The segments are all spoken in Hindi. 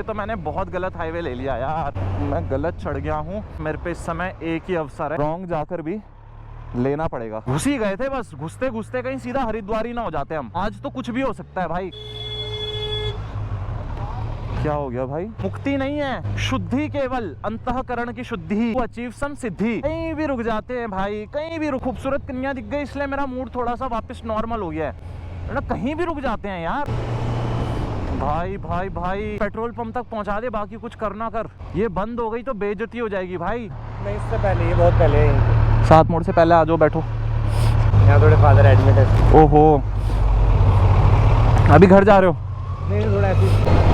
तो मैंने बहुत गलत हाईवे ले लिया यार, मैं गलत चढ़ गया हूँ। मेरे पे इस समय एक ही अवसर है, रॉन्ग जाकर भी लेना पड़ेगा। घुस ही गए थे बस, घुसते घुसते कहीं सीधा हरिद्वार ही ना हो जाते हम। आज तो कुछ भी हो सकता है भाई। क्या हो गया भाई? मुक्ति नहीं है, शुद्धि केवल, अंतःकरण की शुद्धि, अचीव सम सिद्धि। कहीं भी रुक जाते हैं भाई, कहीं भी रुक। खूबसूरत कन्या दिख गई इसलिए मेरा मूड थोड़ा सा वापस नॉर्मल हो गया है ना। कहीं भी रुक जाते हैं यार। भाई भाई भाई पेट्रोल पंप तक पहुंचा दे, बाकी कुछ करना कर। ये बंद हो गई तो बेइज्जती हो जाएगी भाई। नहीं, इससे पहले, ये बहुत पहले है। 7 मोड़ से पहले आ जाओ, बैठो। यहाँ थोड़े फादर एडमिट है। ओहो, अभी घर जा रहे हो? नहीं, थोड़ा ऐसे।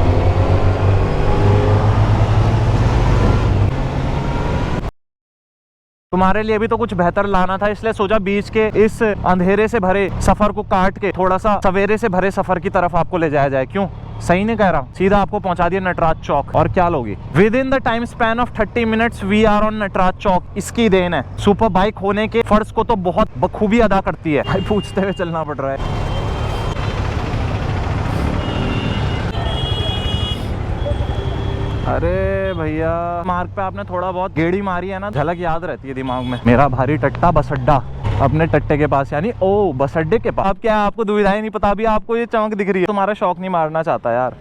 तुम्हारे लिए भी तो कुछ बेहतर लाना था, इसलिए सोचा बीच के इस अंधेरे से भरे सफर को काट के थोड़ा सा सवेरे से भरे सफर की तरफ आपको ले जाया जाए। क्यों? सही नहीं कह रहा? सीधा आपको पहुंचा दिया नटराज चौक। और क्या लोगी? Within the time span of 30 minutes we are on Nataraj Chowk. इसकी देन है। सुपर बाइक होने के फर्ज को तो बहुत बखूबी अदा करती है भाई। पूछते हुए चलना पड़ रहा है। अरे भैया, मार्ग पे आपने थोड़ा बहुत गेड़ी मारी है ना, झलक याद रहती है दिमाग में। मेरा भारी टट्टा बस अड्डा अपने टट्टे के पास, यानी ओ बस अड्डे के पास। अब क्या है, आपको दुविधा ही नहीं पता, अभी आपको ये चमक दिख रही है। तुम्हारा शौक नहीं मारना चाहता यार,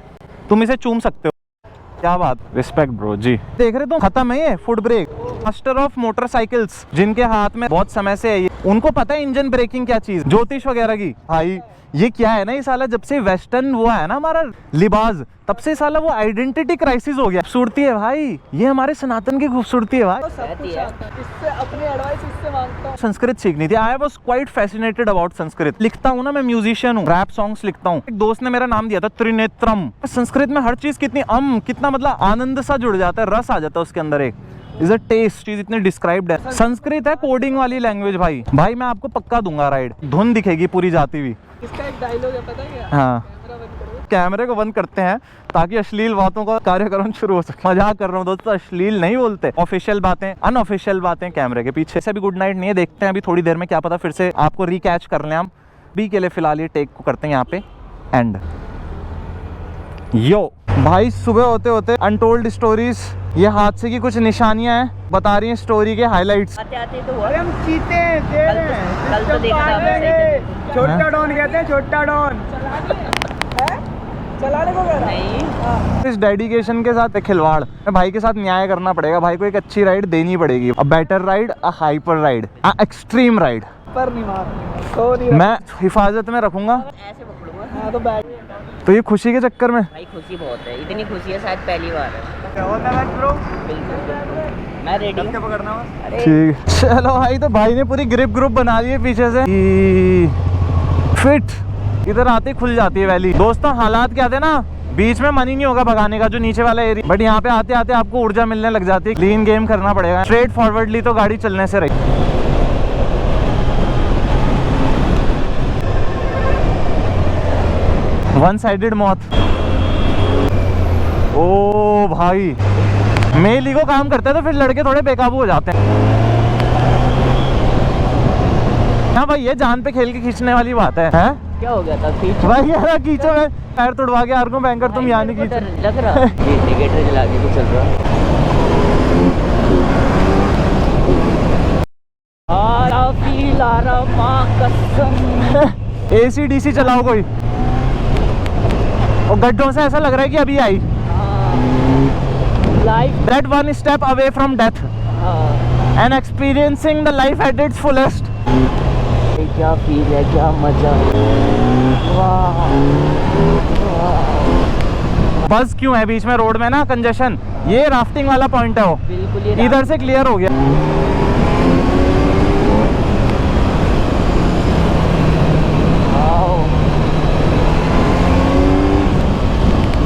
तुम इसे चूम सकते हो। क्या बात, रिस्पेक्ट ब्रो जी। देख रहे तुम, खत्म है ये foot brake. Master of motorcycles जिनके हाथ में बहुत समय से है, उनको पता है इंजन ब्रेकिंग क्या चीज, ज्योतिष वगैरह की। भाई ये क्या है ना, ये साला जब से वेस्टर्न वो है ना हमारा लिबास, तब से साला वो आइडेंटिटी क्राइसिस हो गया। खूबसूरती है भाई, ये हमारे सनातन की खूबसूरती है भाई। इससे अपनी एडवाइस इससे मांगता हूं। संस्कृत सीखनी थी। I was quite fascinated about Sanskrit. लिखता हूँ ना, मैं म्यूजिशियन हूँ, रैप सॉन्ग्स लिखता हूँ। एक दोस्त ने मेरा नाम दिया था त्रिनेत्रम। संस्कृत में हर चीज कितनी कितना मतलब आनंद सा जुड़ जाता है, रस आ जाता है उसके अंदर। एक इज अ टेस्ट, चीज इतनी डिस्क्राइब्ड है। संस्कृत है कोडिंग वाली लैंग्वेज भाई। भाई मैं आपको पक्का दूंगा राइड, धुन दिखेगी पूरी जाती हुई। इसका एक डायलॉग है, पता है क्या? हाँ, कैमरे को बंद करते हैं ताकि अश्लील बातों का कार्यक्रम शुरू हो सके। मजाक कर रहा हूँ दोस्तों, अश्लील नहीं बोलते, ऑफिशियल बातें, अनऑफिशियल बातें कैमरे के पीछे। से भी गुड नाइट नहीं है, देखते हैं अभी थोड़ी देर में, क्या पता फिर से आपको रिकैच कर लें हम। बी के लिए फिलहाल ये टेक को करते हैं यहाँ पे एंड। यो भाई, सुबह होते होते अनटोल्ड स्टोरीज, ये हादसे की कुछ निशानियां हैं, बता रही हैं स्टोरी के हाइलाइट्स। आते तो अरे हम चीते हैं, कल तो देखा, छोटा डॉन कहते हैं, छोटा डॉन। चलाने को नहीं। इस डेडिकेशन के साथ खिलवाड़, भाई के साथ न्याय करना पड़ेगा। भाई को एक अच्छी राइड देनी पड़ेगी, a better ride, a hyper ride, a extreme ride. पर नहीं मार, मैं हिफाजत में रखूंगा। ऐसे पकड़ूंगा। हाँ तो बैठ। तो ये खुशी के चक्कर में भाई खुशी बहुत है, इतनी खुशी है शायद पहली बार है। क्या होता है ब्रो? बिल्कुल मैं रेडी हूं। पकड़ना है। ठीक है, चलो भाई। तो भाई ने पूरी ग्रिप ग्रुप बना ली है पीछे से, फिट इधर आते ही खुल जाती है वैली। दोस्तों हालात क्या थे ना, बीच में मन ही नहीं होगा भगाने का, जो नीचे वाला एरिया, बट यहाँ पे आते आते आपको ऊर्जा मिलने लग जाती है। क्लीन गेम करना पड़ेगा, स्ट्रेट फॉरवर्डली तो गाड़ी चलने से रही। वन साइडेड मौत। ओ भाई, मेल ईगो काम करता है तो फिर लड़के थोड़े बेकाबू हो जाते हैं। हाँ भाई, ये जान पे खेल के खींचने वाली बात है। क्या हो गया था खींच भाई यार खींचो, मैं पैर तुड़वा के आर्गू बैंकर, तुम यहाँ नहीं खींचो। लग रहा इंडिकेटर जला के तो चल रहा। AC/DC चलाओ कोई, और गड्ढों से ऐसा लग रहा है कि अभी आई। Life that one step away from death and experiencing the life at its fullest. क्या फील है, क्या मजा। वाह बस क्यों है बीच में रोड में ना कंजेशन, ये राफ्टिंग वाला पॉइंट है वो, बिल्कुल इधर से क्लियर हो गया।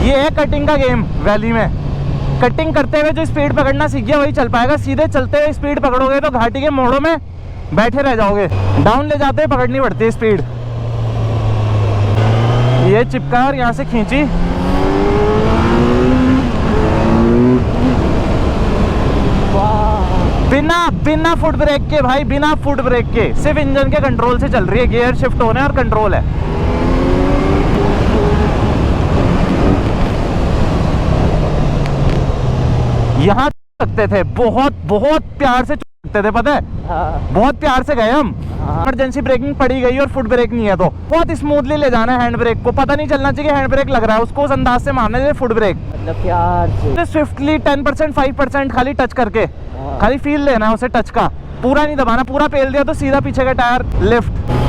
ये है कटिंग का गेम वैली में। कटिंग करते हुए जो स्पीड पकड़ना सीख गया वही चल पाएगा। सीधे चलते हुए स्पीड पकड़ोगे तो घाटी के मोड़ों में बैठे रह जाओगे। डाउन ले जाते हुए पकड़नी पड़ती है स्पीड। ये चिपका और यहाँ से खींची, बिना फुट ब्रेक के भाई, बिना फुट ब्रेक के, सिर्फ इंजन के कंट्रोल से चल रही है। गियर शिफ्ट होने और कंट्रोल है। यहाँ सकते थे, बहुत बहुत प्यार से सकते थे, पता है, हाँ बहुत प्यार से गए हम। हाँ। इमरजेंसी ब्रेकिंग पड़ी गई और फुट ब्रेक नहीं है तो बहुत स्मूथली ले जाना है हैंड ब्रेक को, पता नहीं चलना चाहिए हैंड ब्रेक लग रहा है, उसको उस अंदाज से मारना चाहिए फुट ब्रेक। मतलब प्यार से स्विफ्टली 10% 5% खाली टच करके, हाँ। खाली फील लेना है उसे टच का, पूरा नहीं दबाना। पूरा पेल दिया तो सीधा पीछे का टायर लिफ्ट।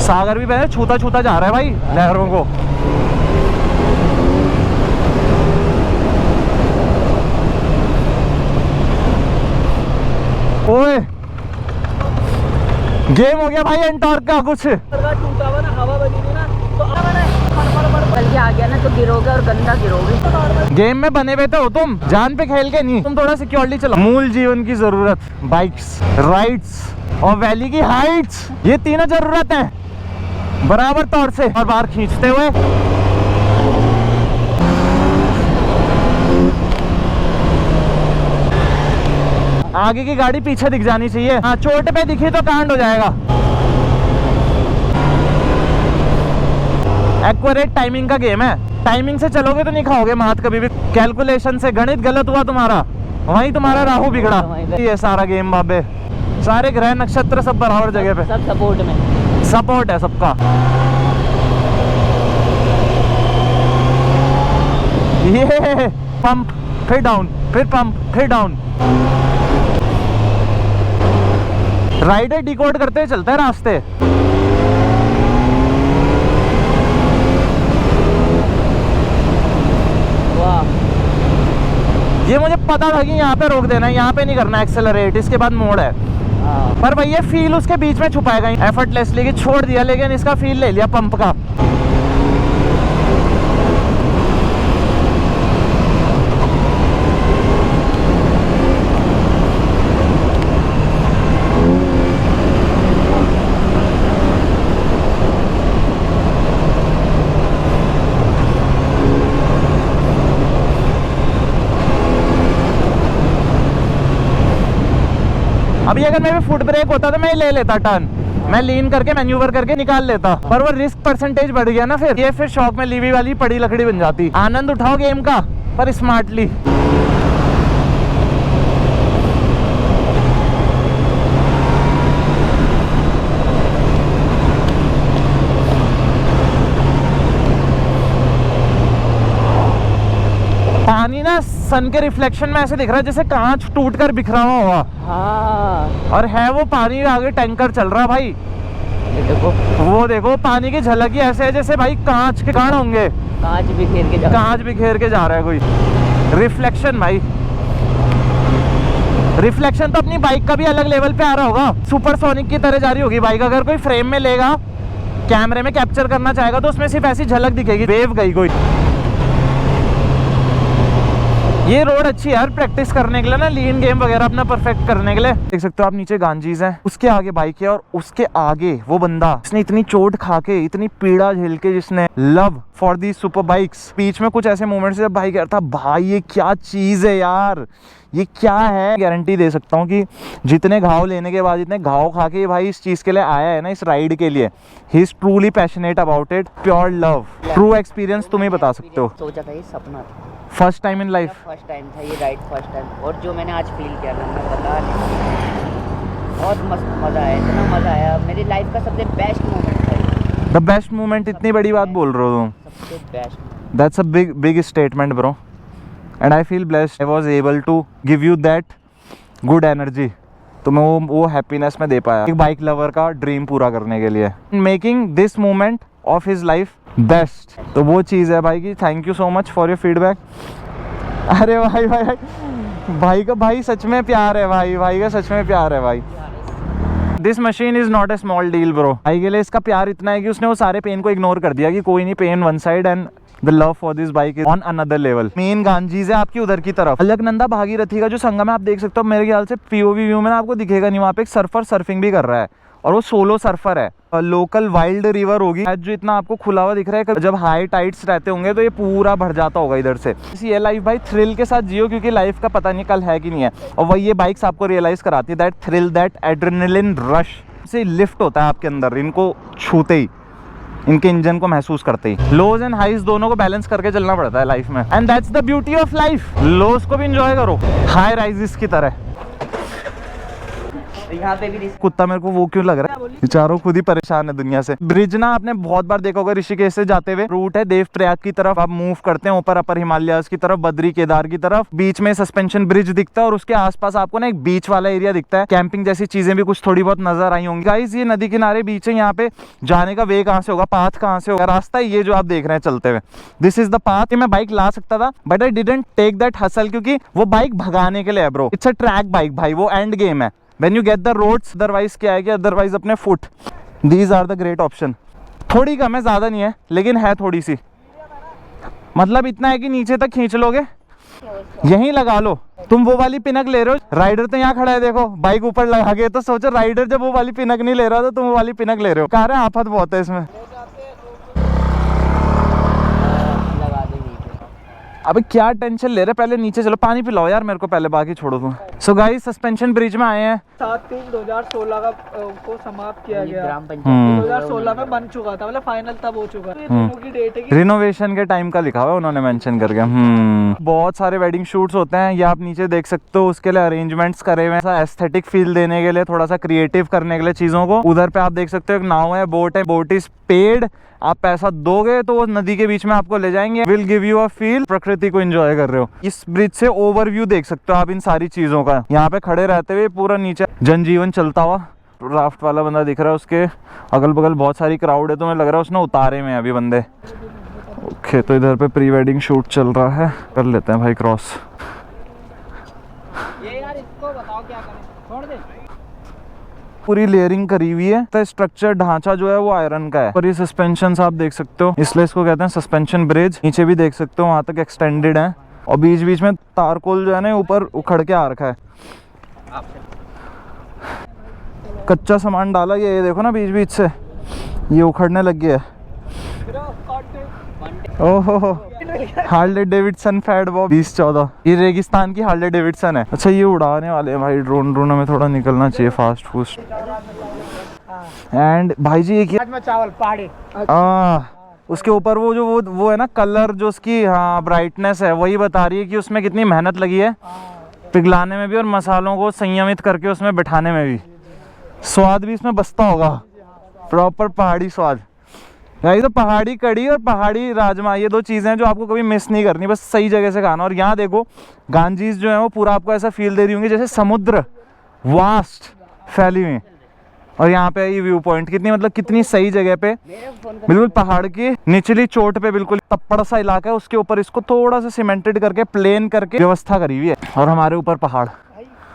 सागर भी पहले छूता छूता जा रहा है भाई लहरों को। ओए गेम हो गया भाई एंटॉर्क का कुछ। टूटा हुआ ना, हवा बनी थी ना तो बल्कि आ गया ना तो गिरोगे और गंदा गिरोगे। गेम में बने हुए तो हो तुम, जान पे खेल के नहीं, तुम थोड़ा सिक्योरिटी चलाओ। मूल जीवन की जरूरत, बाइक्स, राइड्स और वैली की हाइट्स, ये तीनों जरूरत है बराबर तौर से। और बाहर खींचते हुए आगे की गाड़ी पीछे दिख जानी चाहिए। हाँ, चोट पे दिखी तो कांड हो जाएगा। एक्यूरेट टाइमिंग का गेम है, टाइमिंग से चलोगे तो नहीं खाओगे मात कभी भी। कैलकुलेशन से गणित गलत हुआ तुम्हारा, वहीं तुम्हारा राहु बिगड़ा। ये सारा गेम बाबे, सारे ग्रह नक्षत्र सब बराबर जगह पे, सब सपोर्ट में, सपोर्ट है सबका। ये पंप फिर डाउन, फिर पंप फिर डाउन। राइडर डिकोड करते हुए चलता है रास्ते। वाह, ये मुझे पता था कि यहाँ पे रोक देना है, यहाँ पे नहीं करना एक्सेलरेट, इसके बाद मोड़ है। हाँ। पर भाई ये फील उसके बीच में छुपाएगा, एफर्टलेसली कि छोड़ दिया, लेकिन इसका फील ले लिया पंप का। अभी अगर मैं भी फुट ब्रेक होता तो मैं ले लेता टर्न, मैं लीन करके मैन्यूवर करके निकाल लेता, पर वो रिस्क परसेंटेज बढ़ गया ना, फिर शौक में लीवी वाली पड़ी लकड़ी बन जाती। आनंद उठाओ गेम का पर स्मार्टली। पानी ना सन के रिफ्लेक्शन में ऐसे दिख रहा है जैसे कांच टूट कर बिखरा हुआ होगा। हाँ। और है वो पानी, आगे टैंकर चल रहा भाई, ये देखो, वो देखो पानी की झलक ही ऐसे है जैसे भाई कांच के कण होंगे, कांच बिखेर के जा, कांच बिखेर के जा रहा है कोई। रिफ्लेक्शन भाई, रिफ्लेक्शन तो अपनी बाइक का भी अलग लेवल पे आ रहा होगा, सुपरसोनिक की तरह जा रही होगी बाइक। अगर कोई फ्रेम में लेगा, कैमरे में कैप्चर करना चाहेगा तो उसमें सिर्फ ऐसी झलक दिखेगी, वेव गई कोई। ये रोड अच्छी है यार प्रैक्टिस करने के लिए ना, लीन गेम वगैरह अपना परफेक्ट करने के लिए। देख सकते हो आप नीचे गांजीज है, उसके आगे बाइक है, और उसके आगे वो बंदा जिसने इतनी चोट खा के, इतनी पीड़ा झेल के, जिसने love for the super bikes. बीच में कुछ ऐसे मोमेंट्स जब भाई कहता भाई ये क्या चीज है यार, ये क्या है। गारंटी दे सकता हूँ कि जितने घाव लेने के बाद, जितने घाव खा के भाई इस चीज के लिए आया है ना, इस राइड के लिए, he is truly passionate about it. Pure love, true experience तुम ही बता सकते हो। सोचा था ये सपना था, first time in life, first time था ये राइड, फर्स्ट टाइम। और जो मैंने आज फील किया ना, मैं बता नहीं, बहुत मस्त मज़ा आया, इतना मज़ा आया। मेरी लाइफ का सबसे बेस्ट मोमेंट था। द बेस्ट मोमेंट, इतनी बड़ी बात बोल रहे हो तुम, सबसे best. That's a big statement bro, and I feel blessed I was able to give you that good energy. तो मैं वो हैप्पीनेस में दे पाया एक बाइक लवर का ड्रीम पूरा करने के लिए, making this moment of his life best. तो वो चीज़ है भाई की, thank you so much for your feedback. अरे भाई भाई भाई का भाई सच में प्यार है भाई, भाई का सच में प्यार है भाई। This machine is not a small deal bro. भाई के लिए इसका प्यार इतना है कि उसने वो सारे पेन को इग्नोर कर दिया कि कोई नहीं, pain one side and the love for this bike is on another level. मेन गांजीज है आपकी उधर की तरफ, अलकनंदा भागीरथी का जो संगम है आप देख सकते हो, मेरे ख्याल से पीओवी व्यू में ना आपको दिखेगा नहीं, वहाँ पे एक सर्फर सर्फिंग भी कर रहा है, और वो सोलो सर्फर है। लोकल वाइल्ड रिवर होगी जो इतना आपको खुला हुआ दिख रहा है, जब हाई टाइड्स रहते होंगे तो ये पूरा भर जाता होगा इधर से। ये लाइफ भाई थ्रिल के साथ जियो, क्योंकि लाइफ का पता नहीं कल है कि नहीं है। और वही ये बाइक्स आपको रियलाइज कराती है that thrill, that adrenaline rush से लिफ्ट होता है आपके अंदर, इनको छूते ही, इनके इंजन को महसूस करते ही। लोज एंड हाइज दोनों को बैलेंस करके चलना पड़ता है लाइफ में, and that's the beauty of life. Lows को भी एंजॉय करो हाई राइजेस की तरह। यहाँ पे भी कुत्ता मेरे को वो क्यों लग रहा है, बेचारों खुद ही परेशान है दुनिया से। ब्रिज ना आपने बहुत बार देखा होगा, ऋषिकेश से जाते हुए रूट है देवप्रयाग की तरफ, आप मूव करते हैं ऊपर अपर हिमालयाज की तरफ, बद्री केदार की तरफ। बीच में सस्पेंशन ब्रिज दिखता है और उसके आसपास आपको ना एक बीच वाला एरिया दिखता है, कैंपिंग जैसी चीजें भी कुछ थोड़ी बहुत नजर आई होंगी। गाइस ये नदी किनारे बीच है, यहाँ पे जाने का वे कहाँ से होगा, पाथ कहाँ से होगा, रास्ता ये जो आप देख रहे हैं चलते हुए, दिस इज द पाथ। मैं बाइक ला सकता था but I didn't take that hassle, क्योंकि वो बाइक भगाने के लिए है bro, it's a track bike भाई, वो एंड गेम है when you get the roads। Otherwise क्या है कि अदरवाइज अपने foot, these are the great option। थोड़ी कम है, ज्यादा नहीं है, लेकिन है थोड़ी सी, मतलब इतना है कि नीचे तक खींच लोगे, यहीं लगा लो। तुम वो वाली पिनक ले रहे हो, राइडर तो यहाँ खड़ा है देखो, बाइक ऊपर लगा के, तो सोचो राइडर जब वो वाली पिनक नहीं ले रहा तो तुम वो वाली पिनक ले रहे हो। कह रहे हैं आफत बहुत है इसमें। अबे क्या टेंशन ले रहे, पहले नीचे चलो, पानी पिलाओ यार मेरे को पहले, बाकी छोड़ो तुम। सो गाइस सस्पेंशन ब्रिज में आए हैं। 7/3/2016 का को समाप्त किया गया, ग्राम पंचायत 2016 में बन चुका था, मतलब फाइनल तब हो चुका है। की डेट है कि रिनोवेशन के टाइम का लिखा हुआ है उन्होंने मेंशन करके। बहुत सारे वेडिंग शूट्स होते हैं, ये आप नीचे देख सकते हो, उसके लिए अरेंजमेंट्स करे हुए हैं एस्थेटिक फील देने के लिए, थोड़ा सा क्रिएटिव करने के लिए चीजों को। उधर पे आप देख सकते हो एक नाव है, बोट है, बोट इज पेड, आप पैसा दोगे तो वो नदी के बीच में आपको ले जाएंगे, will give you a feel, प्रकृति को एंजॉय कर रहे हो। इस ब्रिज से ओवरव्यू देख सकते हो आप इन सारी चीजों का, यहाँ पे खड़े रहते हुए पूरा नीचे जनजीवन चलता हुआ। राफ्ट वाला बंदा दिख रहा है, उसके अगल बगल बहुत सारी क्राउड है, तो मुझे लग रहा है उसने उतारे में अभी बंदे। ओके, तो इधर पे प्री वेडिंग शूट चल रहा है, कर लेते हैं भाई क्रॉस। ये यार इसको बताओ क्या करें, छोड़ दे। पूरी लेयरिंग करी हुई है, तो स्ट्रक्चर ढांचा जो है वो आयरन का है, और ये सस्पेंशन आप देख सकते हो, इसलिए इसको कहते हैं सस्पेंशन ब्रिज। नीचे भी देख सकते हो वहां तक एक्सटेंडेड है, और बीच बीच में तारकोल जो है ना ऊपर उखड़ के आ रखा है, कच्चा सामान डाला ये देखो ना बीच बीच से ये उखड़ने लग गया है। ओहो, हार्ले डेविडसन फैट बॉब 2014, ये रेगिस्तान की हार्ले डेविडसन है। अच्छा ये उड़ाने वाले हैं भाई ड्रोन, ड्रोन हमें थोड़ा निकलना चाहिए फास्ट फूस्ट। एंड भाई जी ये राजमा चावल पहाड़ी, उसके ऊपर वो जो वो है ना कलर जो उसकी, हाँ ब्राइटनेस है, वही बता रही है कि उसमें कितनी मेहनत लगी है पिघलाने में भी, और मसालों को संयमित करके उसमें बिठाने में भी। स्वाद भी इसमें बसता होगा, प्रॉपर पहाड़ी स्वाद। भाई तो पहाड़ी कड़ी और पहाड़ी राजमा, ये दो चीज़ें हैं जो आपको कभी मिस नहीं करनी, बस सही जगह से खाना। और यहाँ देखो गांजीज जो है वो पूरा आपको ऐसा फील दे रही होंगी जैसे समुद्र वास्ट फैली हुई, और यहाँ पे ये व्यू पॉइंट कितनी, मतलब कितनी सही जगह पे, बिल्कुल पहाड़ की निचली चोट पे, बिल्कुल तप्पड़ सा इलाका है, उसके ऊपर इसको थोड़ा सा सीमेंटेड करके प्लेन करके व्यवस्था करी हुई है, और हमारे ऊपर पहाड़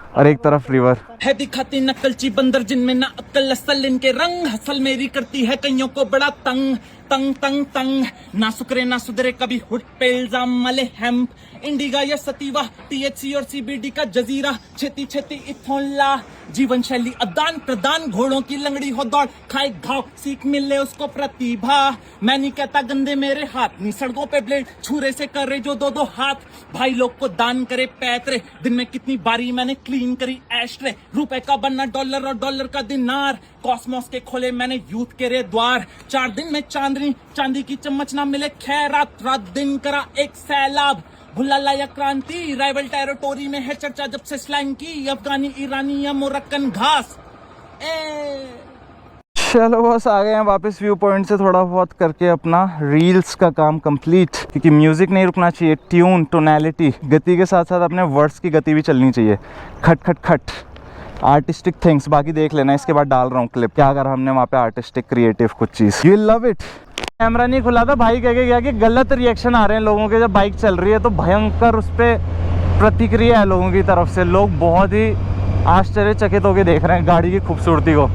और एक तरफ रिवर है। दिखाती नकलची बंदर जिनमें ना अक्ल असल, इनके रंग हसल मेरी करती है कईयों को बड़ा तंग तंग तंग तंग। ना सुकरे ना सुधरे कभी हुड पे इल्जाम मले हेम्प, इंडिगा या सतीवा, टीएचसी और सीबीडी का जजीरा, छेती छेती इथोला, जीवन शैली आदान प्रदान, घोड़ों की लंगड़ी हो दौड़ खाए घाव, सीख मिले उसको प्रतिभा। मैं नहीं कहता गंदे मेरे हाथ, नी सड़कों पे ब्लेड छुरे से करे जो दो दो हाथ, भाई लोग को दान करे पैतरे, दिन में कितनी बारी मैंने क्लीन करी एस्ट्रे, रुपए का बनना डॉलर और डॉलर का दिनार, कॉस्मोस के खोले मैंने यूथ के रे द्वार, 4 दिन में चांदनी चांदी की चम्मच ना मिले खैरात, रात दिन करा एक सैलाब, भुलाला या क्रांति, राइवल टेरिटोरी में है चर्चा जब से स्लैंग की, अफगानी ईरानी या मोरक्कन घास। चलो बस आ गए हैं वापस व्यू पॉइंट से, थोड़ा बहुत करके अपना रील्स का काम कंप्लीट, क्योंकि म्यूजिक नहीं रुकना चाहिए, ट्यून टोनैलिटी गति के साथ साथ अपने वर्ड्स की गति भी चलनी चाहिए, खट खट खट आर्टिस्टिक थिंग्स। बाकी देख लेना, इसके बाद डाल रहा हूँ क्लिप क्या अगर हमने वहाँ पे आर्टिस्टिक क्रिएटिव कुछ चीज़, यू लव इट। कैमरा नहीं खुला था, भाई कह के गया कि गलत रिएक्शन आ रहे हैं लोगों के जब बाइक चल रही है, तो भयंकर उस पर प्रतिक्रिया है लोगों की तरफ से, लोग बहुत ही आश्चर्यचकित होकर देख रहे हैं गाड़ी की खूबसूरती को।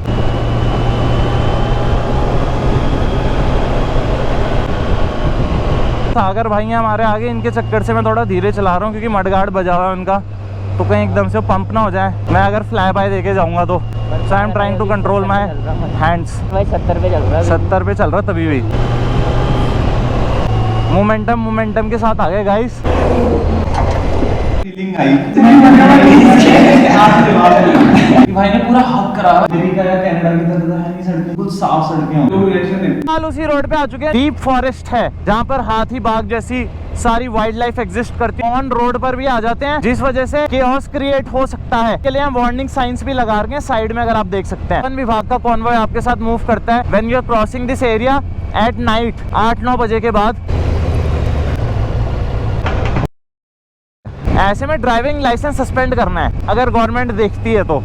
सागर भाई हैं हमारे आगे, इनके चक्कर से मैं थोड़ा धीरे चला रहा हूँ क्योंकि मडगार्ड बजा हुआ है उनका, तो कहीं एकदम से पंप ना हो जाए। मैं अगर फ्लाई बाय देके जाऊंगा तो I am trying to control my hands. भाई 70 पे चल रहा है। 70 पे चल रहा तभी भी मोमेंटम के साथ आ गए गाइस। फीलिंग आई भाई ने पूरा हक करा। अमेरिका या कनाडा की तरह तो है नहीं, सड़कें बिल्कुल साफ सड़कें होंगी। फिलहाल उसी रोड पे आ चुके हैं। डीप फॉरेस्ट है जहाँ पर हाथी बाघ जैसी सारी वाइल्ड लाइफ एग्जिस्ट करती है। ऑन रोड पर भी आ जाते हैं जिस वजह से केओस क्रिएट हो सकता है। के लिए हम वार्निंग साइंस भी लगा रहे हैं साइड में, अगर आप देख सकते हैं। वन विभाग का कॉन्वॉय आपके साथ मूव करता है when you are crossing this area at night 8-9 बजे के बाद। ऐसे में ड्राइविंग लाइसेंस सस्पेंड करना है अगर गवर्नमेंट देखती है तो।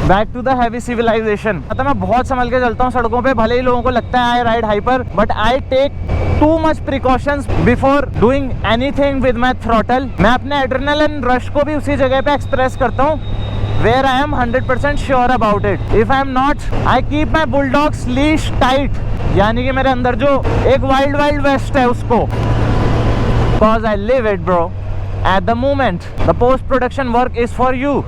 Back to the heavy civilization. मतलब मैं बहुत संभल के चलता हूँ सड़कों पे, भले ही लोगों को लगता है I ride hyper, but I take too much precautions before doing anything with my throttle. मैं अपने एड्रेनलिन रश को भी उसी जगह पे एक्सप्रेस करता हूँ where I am 100% sure about it. If I am not, I keep my bulldog's leash tight. यानी कि मेरे अंदर जो एक वाइल्ड वेस्ट है उसको, because I live it bro. At the moment, the post production work is for you,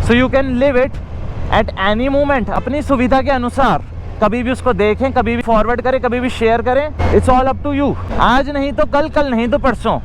so you can live it at any moment अपनी सुविधा के अनुसार। कभी भी उसको देखें, कभी भी फॉरवर्ड करें, कभी भी शेयर करें, it's all up to you. आज नहीं तो कल, कल नहीं तो परसों।